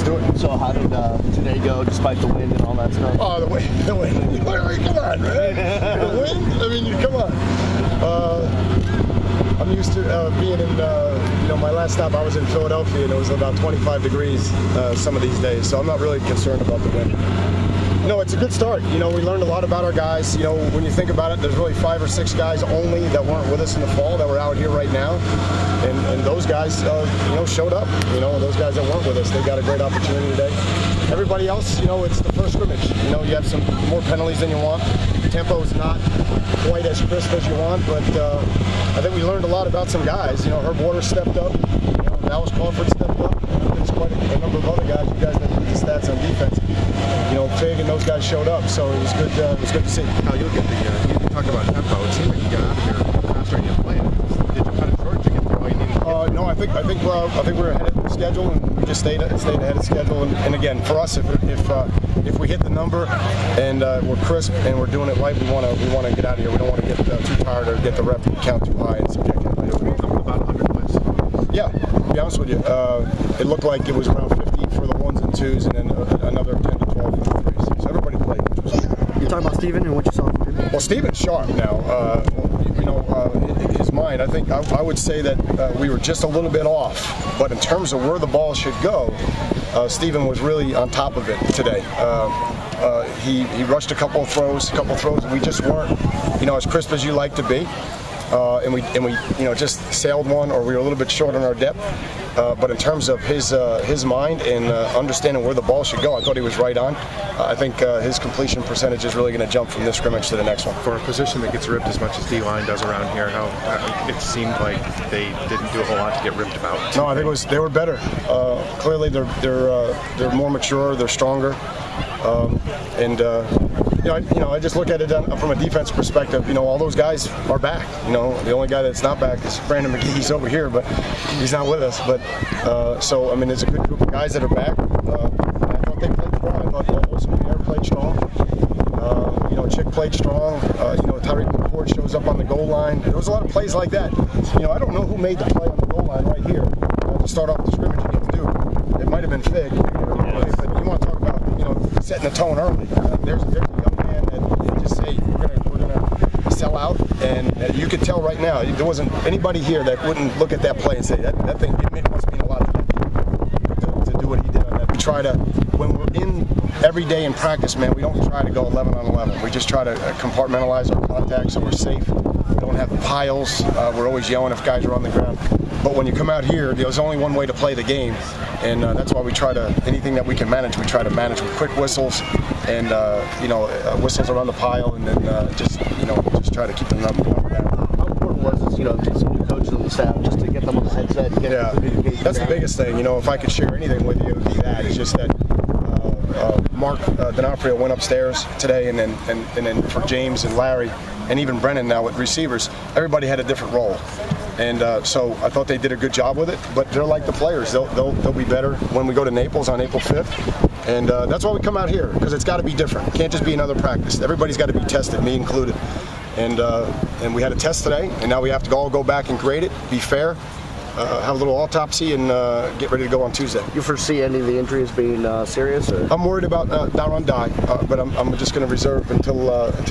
do it. So how did today go, despite the wind and all that stuff? Oh, the wind. Come on, man. The wind? I mean, come on. I'm used to being in, my last stop I was in Philadelphia, and it was about 25 degrees some of these days, so I'm not really concerned about the wind. No, it's a good start. We learned a lot about our guys. When you think about it, there's really 5 or 6 guys only that weren't with us in the fall that were out here right now. And those guys, showed up. Those guys that weren't with us, they got a great opportunity today. Everybody else, it's the first scrimmage. You have some more penalties than you want. Tempo's not quite as crisp as you want, but I think we learned a lot about some guys. Herb Waters stepped up. Dallas Crawford stepped up. There's quite a number of other guys. You guys that did the stats on defense. Fig and those guys showed up, so it was good. It was good to see. Now you look at you talked about tempo. It seemed like you got out of here faster than you planned. Did you cut it short to get through all you needed? No, I think we're ahead of schedule, and we just stayed ahead of schedule. And again, for us, if we hit the number and we're crisp and we're doing it right, we want to get out of here. We don't want to get too tired or get the rep count too high and subject anybody. About 100 points. Yeah, to be honest with you, it looked like it was around 50 for the 1s and 2s, and then another 10 to 12 for the 3s. So everybody played, which was good. You talking about Steven and what you saw from him? Well, Steven's sharp now. His mind, I think I would say that we were just a little bit off, but in terms of where the ball should go, Steven was really on top of it today. He rushed a couple of throws, and we just weren't, as crisp as you like to be. And we just sailed one, or we were a little bit short on our depth. But in terms of his mind and understanding where the ball should go, I thought he was right on. I think his completion percentage is really going to jump from this scrimmage to the next one. For a position that gets ripped as much as D-line does around here, it seemed like they didn't do a whole lot to get ripped about. No, I think they were better. Clearly, they're more mature, they're stronger, I just look at it from a defense perspective. All those guys are back. The only guy that's not back is Brandon McGee. He's over here, but he's not with us. But so there's a good group of guys that are back. I thought they played strong. I thought Wilson Pierre played strong. Chick played strong. Tyreek McCord shows up on the goal line. There was a lot of plays like that. I don't know who made the play on the goal line right here to start off the scrimmage against Duke. It might have been Fig. But you want to talk about setting the tone early. There's a young man that just say we're gonna sell out, and you could tell right now there wasn't anybody here that wouldn't look at that play and say that thing it must mean a lot to do what he did on that. We try to, when we're in every day in practice, man, we don't try to go 11 on 11. We just try to compartmentalize our contact so we're safe. We don't have piles. We're always yelling if guys are on the ground. But when you come out here, there's only one way to play the game, and that's why we try to, anything that we can manage, we try to manage with quick whistles and whistles around the pile, and then just try to keep the number down. How important was this, get some new coaches on the staff just to get them on the headset and get communication? That's the biggest thing. If I could share anything with you, it would be that. It's just that Mark D'Onofrio went upstairs today, and then for James and Larry, and even Brennan now with receivers, everybody had a different role. And so I thought they did a good job with it, but they're like the players. They'll be better when we go to Naples on April 5th. And that's why we come out here, because it's got to be different. It can't just be another practice. Everybody's got to be tested, me included. And we had a test today, and now we have to all go back and grade it, be fair, have a little autopsy, and get ready to go on Tuesday. You foresee any of the injuries being serious? Or? I'm worried about Daron Dye, but I'm just going to reserve until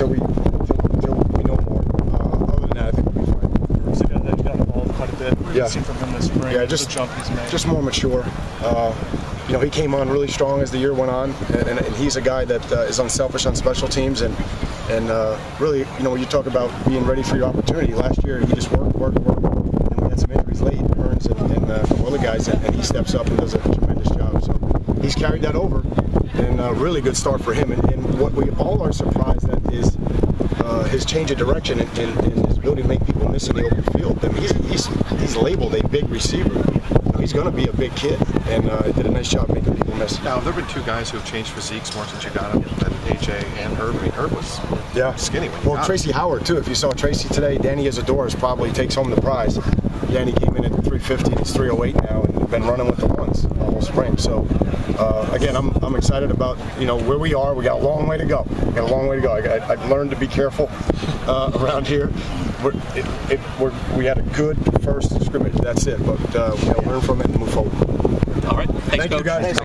we know more. Other than that, I think we'll be fine. He's a guy that got involved quite a bit. What have you seen from him this spring? Yeah, the jump he's made. Just more mature. He came on really strong as the year went on, and he's a guy that is unselfish on special teams, and really, when you talk about being ready for your opportunity, last year he just worked, and we had some injuries late, Burns and other guys, and he steps up and does a tremendous job. So he's carried that over, and a really good start for him. And what we all are surprised at is his change of direction and his ability to make people miss in the open field. I mean, he's labeled a big receiver. He's going to be a big kid, and did a nice job making people miss. Now, there have been 2 guys who have changed physiques more since you got him, AJ and Herb. I mean, Herb was skinny when you got him. Tracy Howard, too. If you saw Tracy today, Danny Isidorus probably takes home the prize. Danny came in at 350, he's 308 now, and been running with the ones all spring. So, again, I'm excited about where we are. We got a long way to go. I've learned to be careful around here. We had a good first scrimmage. That's it. But we got to learn from it and move forward. All right. Thanks, Thank you, guys.